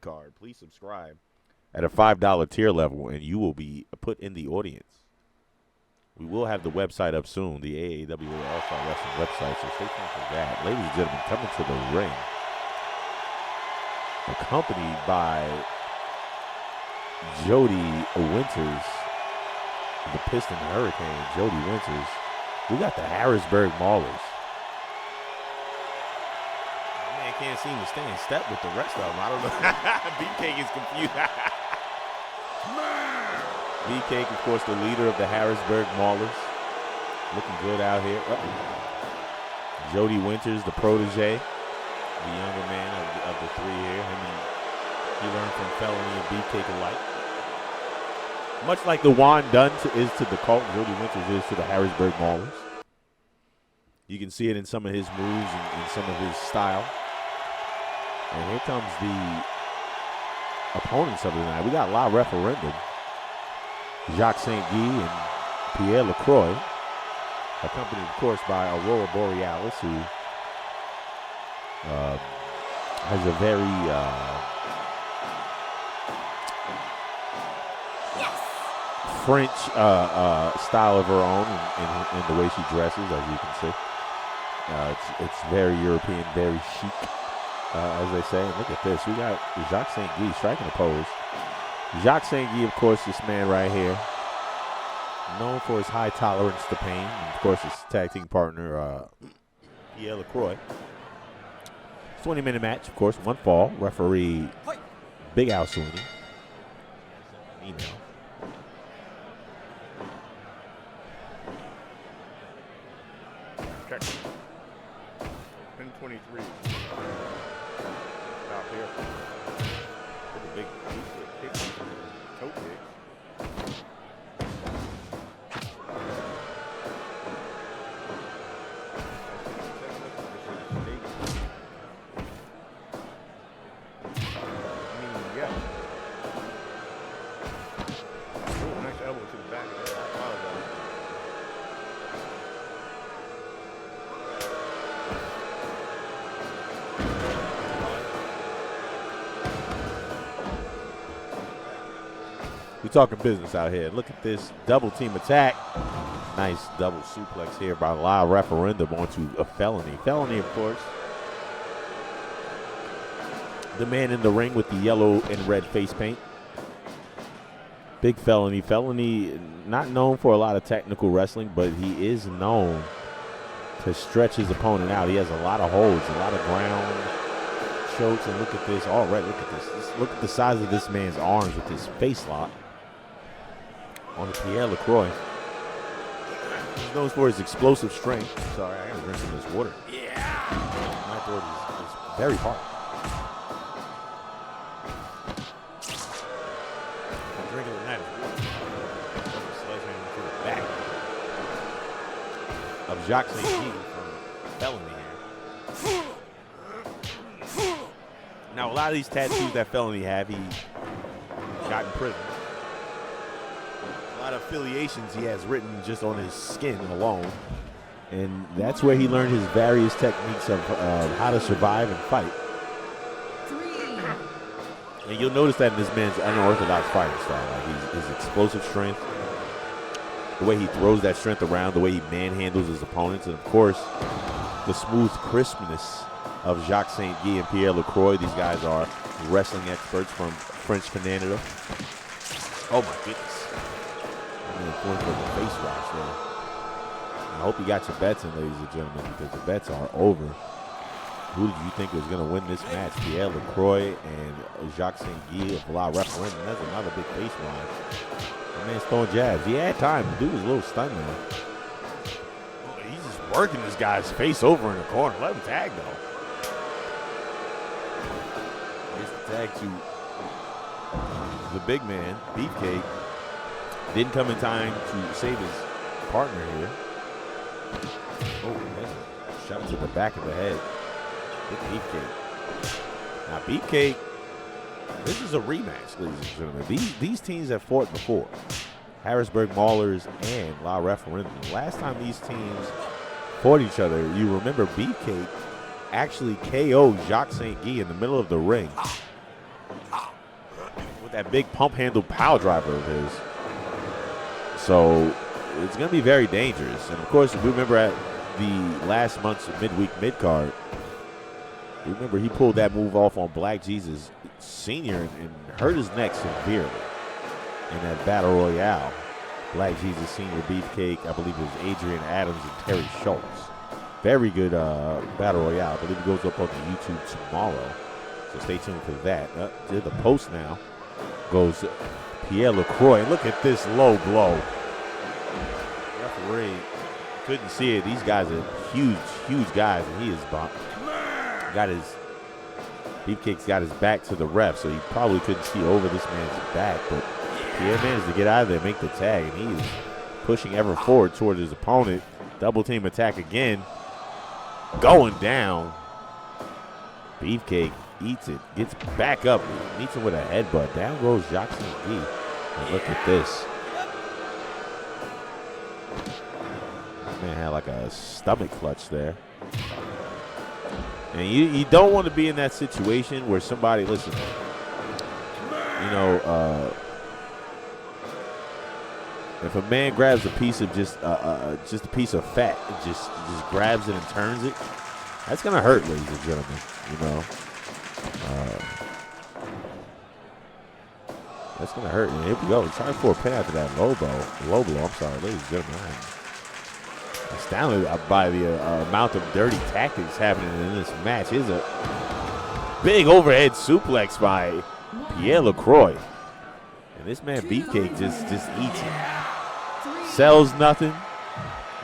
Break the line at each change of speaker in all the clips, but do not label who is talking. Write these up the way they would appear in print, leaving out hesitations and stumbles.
Card. Please subscribe at a $5 tier level, and you will be put in the audience. We will have the website up soon, the AAWA All Star Wrestling website, so stay tuned for that. Ladies and gentlemen, coming to the ring, accompanied by Jody Winters, the Piston Hurricane, Jody Winters. We got the Harrisburg Maulers. Man can't seem to stay in step with the rest of them. I don't know. Beefcake is confused. Beefcake, of course, the leader of the Harrisburg Maulers. Looking good out here. Jody Winters, the protege, the younger man of the three here. He learned from Felony and Beefcake alike. Much like the Juan Dunn is to the Cult, Jody Winters is to the Harrisburg Maulers. You can see it in some of his moves and some of his style. And here comes the opponents of the night. We got La Referendum, Jacques St. Guy and Pierre LaCroix, accompanied, of course, by Aurora Borealis, who has a very French style of her own in the way she dresses, as you can see. It's very European, very chic, as they say. And look at this. We got Jacques St. Guy striking a pose. Jacques St. Guy, of course, this man right here, known for his high tolerance to pain. And, of course, his tag team partner, Pierre LaCroix. 20-minute match, of course, one fall. Referee, Big Al Sweeny.
Check. 10:23. Stop here.
With a big kick.
Toe kick. Yeah. Oh, nice elbow to the back of there. I apologize.
We talking business out here. Look at this double team attack. Nice double suplex here by La Referendum onto a Felony. Felony, of course, the man in the ring with the yellow and red face paint. Big Felony. Felony, not known for a lot of technical wrestling, but he is known to stretch his opponent out. He has a lot of holds, a lot of ground chokes, and look at this already. Look at this. Look at the size of this man's arms with his face lock on Pierre LaCroix. He's known for his explosive strength. Sorry, I gotta drink some of this water. Yeah! My throat is very hard. I'm drinking the night. Sledgehammer to the back of Jacques St. Guy from Felony here. Now, a lot of these tattoos that Felony have, he got in prison. A lot of affiliations he has written just on his skin alone. And that's where he learned his various techniques of how to survive and fight. And you'll notice that in this man's unorthodox fighting style. Like his explosive strength, the way he throws that strength around, the way he manhandles his opponents, and, of course, the smooth crispness of Jacques St. Guy and Pierre LaCroix. These guys are wrestling experts from French Canada. Oh, my goodness. I'm going for the face wash there. I hope you got your bets in, ladies and gentlemen, because the bets are over. Who did you think was going to win this match? Pierre LaCroix and Jacques St. Guy of La Referendum. That's another big face wash. The man's throwing jabs. He had time. The dude was a little stunned there. He's just working this guy's face over in the corner. Let him tag, though. Here's the tag to the big man, Beefcake. Didn't come in time to save his partner here. Oh, that's a shot to the back of the head. Big Beefcake. Now, Beefcake, this is a rematch, ladies and gentlemen. These teams have fought before. Harrisburg Maulers and La Referendum. The last time these teams fought each other, you remember Beefcake actually KO'd Jacques St. Guy in the middle of the ring with that big pump handle power driver of his. So it's going to be very dangerous. And, of course, we remember at the last month's Midweek Midcard, remember he pulled that move off on Black Jesus Sr. and hurt his neck severely in that Battle Royale. Black Jesus Sr., Beefcake, I believe it was Adrian Adams and Terry Schultz. Very good Battle Royale. I believe it goes up on the YouTube tomorrow. So stay tuned for that. To the post now goes Pierre LaCroix. Look at this low blow. Referee couldn't see it. These guys are huge guys, and he is Beefcake's got his back to the ref, so he probably couldn't see over this man's back. But Pierre managed to get out of there, make the tag, and he is pushing ever forward towards his opponent. Double team attack again. Going down. Beefcake eats it, gets back up, meets him with a headbutt. Down goes Jacques St. Guy. And look at this. This man had like a stomach clutch there. And you don't want to be in that situation where somebody, listen, you know, if a man grabs a piece of just a piece of fat, just grabs it and turns it, that's gonna hurt, ladies and gentlemen. You know, that's gonna hurt. And here we go. Trying for a pin after that low blow. I'm sorry, ladies and gentlemen. I'm astounded by the amount of dirty tactics happening in this match. Here's a big overhead suplex by Pierre LaCroix. And this man Beefcake just eats it. Sells nothing.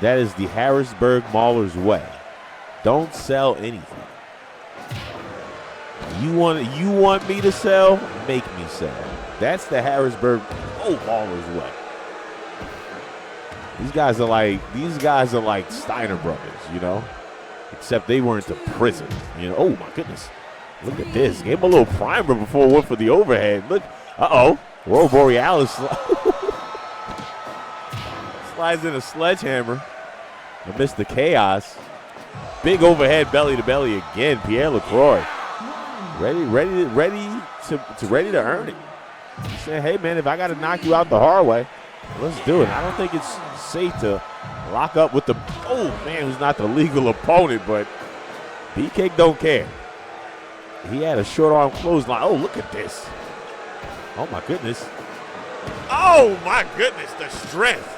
That is the Harrisburg Maulers way. Don't sell anything. You want me to sell? Make me sell. That's the Harrisburg Maulers way. These guys are like Steiner brothers, you know, except they weren't to prison. You know, oh my goodness, look at this. Gave him a little primer before it went for the overhead. Look, Aurora Borealis slides in a sledgehammer amidst the chaos. Big overhead belly to belly again. Pierre LaCroix ready to earn it. He said, "Hey man, if I got to knock you out the hard way, let's do it." I don't think it's safe to lock up with the who's not the legal opponent, but Beefcake don't care. He had a short arm clothesline. Oh, look at this. Oh my goodness. Oh my goodness, the strength.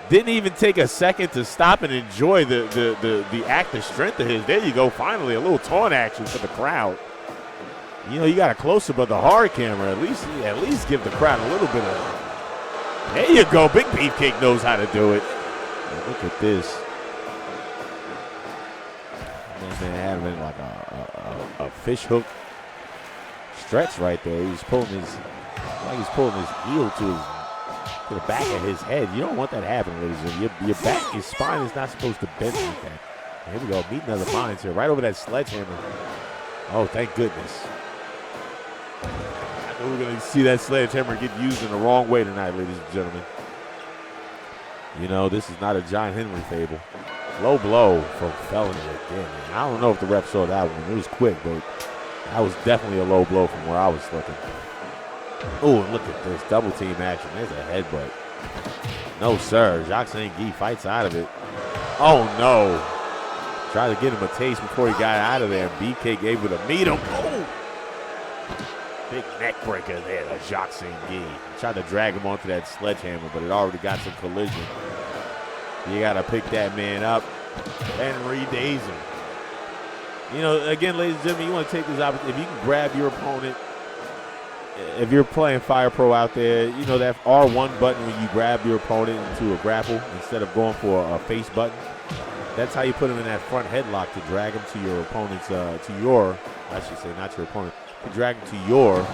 Didn't even take a second to stop and enjoy the act of strength of his. There you go, finally a little taunt action for the crowd. You know, you got a close-up of the hard camera. At least give the crowd a little bit of. There you go. Big Beefcake knows how to do it. And look at this. This man having like a fish hook stretch right there. He's pulling his heel to the back of his head. You don't want that happening, ladies and gentlemen. Your back, your spine is not supposed to bend like that. And here we go. Meeting of the minds here. Right over that sledgehammer. Oh, thank goodness. I know we're going to see that sledgehammer get used in the wrong way tonight, ladies and gentlemen. You know, this is not a John Henry fable. Low blow from Felony again. I don't know if the ref saw that one. It was quick, but that was definitely a low blow from where I was looking. Oh, and look at this. Double team action. There's a headbutt. No, sir. Jacques St. Guy fights out of it. Oh, no. Tried to get him a taste before he got out of there. Beefcake able to meet him. Oh! Big neck breaker there, the Jacques St. Guy. Tried to drag him onto that sledgehammer, but it already got some collision. You got to pick that man up and re-daze him. You know, again, ladies and gentlemen, you want to take this opportunity. If you can grab your opponent, if you're playing Fire Pro out there, you know that R1 button when you grab your opponent into a grapple instead of going for a face button. That's how you put him in that front headlock to drag him to your opponent's, I should say, not your opponent, to drag him to your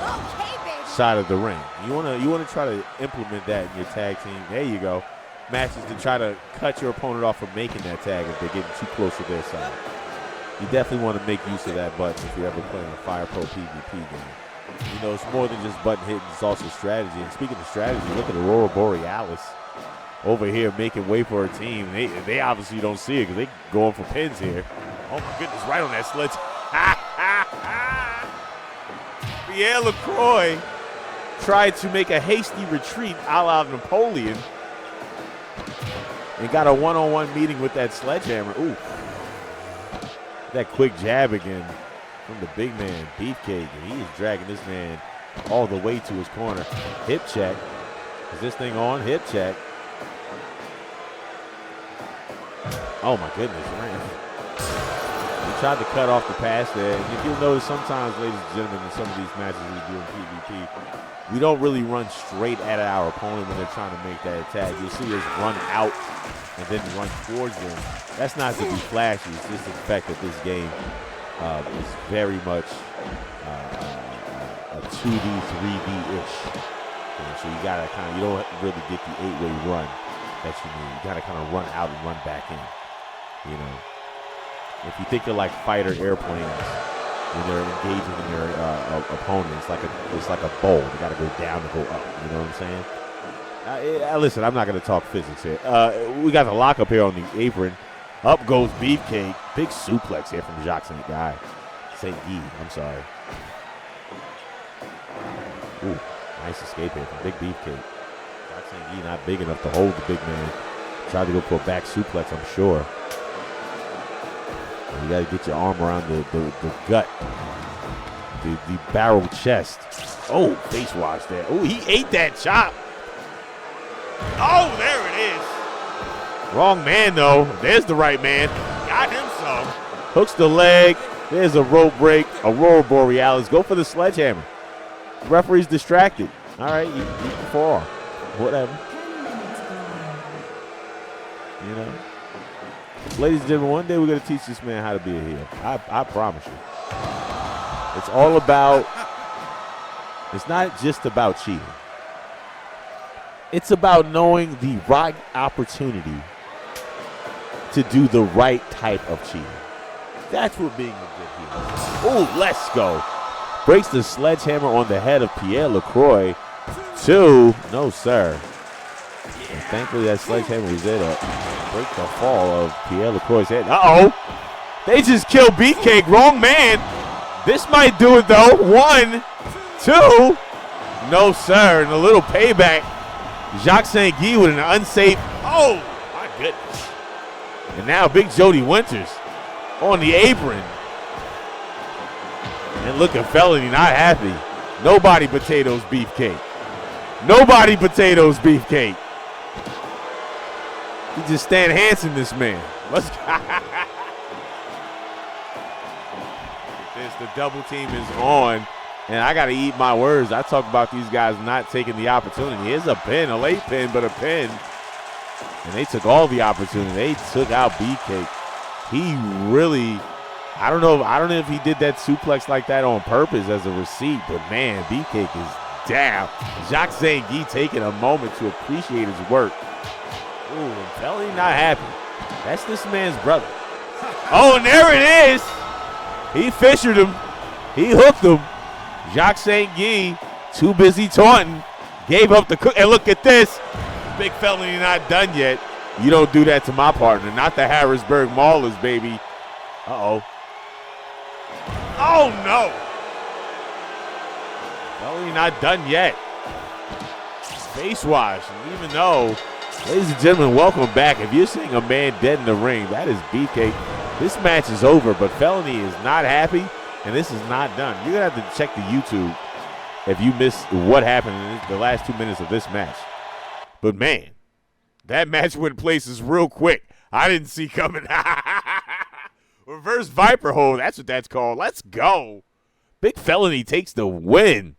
side of the ring. You want to try to implement that in your tag team. There you go. Matches to try to cut your opponent off from making that tag if they're getting too close to their side. You definitely want to make use of that button if you're ever playing a Fire Pro PvP game. You know, it's more than just button hitting, it's also strategy. And speaking of strategy, look at Aurora Borealis over here making way for her team. They obviously don't see it because they going for pins here. Oh my goodness, right on that sledge. Pierre LaCroix tried to make a hasty retreat a la Napoleon and got a one-on-one meeting with that sledgehammer. Ooh. That quick jab again from the big man, Beefcake. And he is dragging this man all the way to his corner. Hip check. Is this thing on? Hip check. Oh, my goodness. He tried to cut off the pass there. And if you'll notice, sometimes, ladies and gentlemen, in some of these matches we do in PvP, we don't really run straight at our opponent when they're trying to make that attack. You'll see us run out and then run towards them. That's not to be flashy. It's just the fact that this game is very much a 2D, 3D-ish. So you gotta you don't really get the 8-way run that you need. You gotta kind of run out and run back in. You know, if you think of like fighter airplanes when they're engaging in their opponent, it's like a bowl. You gotta go down and go up. You know what I'm saying? Listen, I'm not going to talk physics here. We got the lockup here on the apron. Up goes Beefcake. Big suplex here from Jacques St. Guy. St. Guy, I'm sorry. Ooh, nice escape here from Big Beefcake. Jacques St. Guy not big enough to hold the big man. Tried to go for a back suplex, I'm sure. You got to get your arm around the gut. The barrel chest. Oh, face wash there. Oh, he ate that chop. Oh, there it is. Wrong man, though. There's the right man. Got him some. Hooks the leg. There's a rope break. Aurora Borealis. Go for the sledgehammer. The referee's distracted. All right, you can fall. Whatever. You know. Ladies and gentlemen, one day we're going to teach this man how to be a heel. I promise you. It's all about, it's not just about cheating. It's about knowing the right opportunity to do the right type of cheating. That's what being a good heel is. Oh, let's go. Breaks the sledgehammer on the head of Pierre LaCroix. 2. No, sir. And thankfully, that sledgehammer was there to break the fall of Pierre LaCroix's head. Uh-oh. They just killed Beefcake. Wrong man. This might do it, though. 1, 2. No, sir. And a little payback. Jacques St. Guy with an unsafe. Oh, my goodness. And now Big Jody Winters on the apron. And look at Felony not happy. Nobody potatoes Beefcake. Nobody potatoes Beefcake. He just Stan Hansen this man. Let's go. The double team is on. And I got to eat my words. I talk about these guys not taking the opportunity. Here's a pin, a late pin, but a pin. And they took all the opportunity. They took out Beefcake. He really, I don't know if he did that suplex like that on purpose as a receipt, but man, Beefcake is down. Jacques St. Guy taking a moment to appreciate his work. Ooh, and Felly not happy. That's this man's brother. Oh, and there it is. He fishered him. He hooked him. Jacques St. Guy, too busy taunting, gave up the cook. And look at this. Big Felony not done yet. You don't do that to my partner. Not the Harrisburg Maulers, baby. Uh-oh. Oh, no. Felony not done yet. Face wash. And even though, ladies and gentlemen, welcome back. If you're seeing a man dead in the ring, that is Beefcake. This match is over, but Felony is not happy. And this is not done. You're going to have to check the YouTube if you missed what happened in the last 2 minutes of this match. But, man, that match went places real quick. I didn't see coming. Reverse Viper hold. That's what that's called. Let's go. Big Felony takes the win.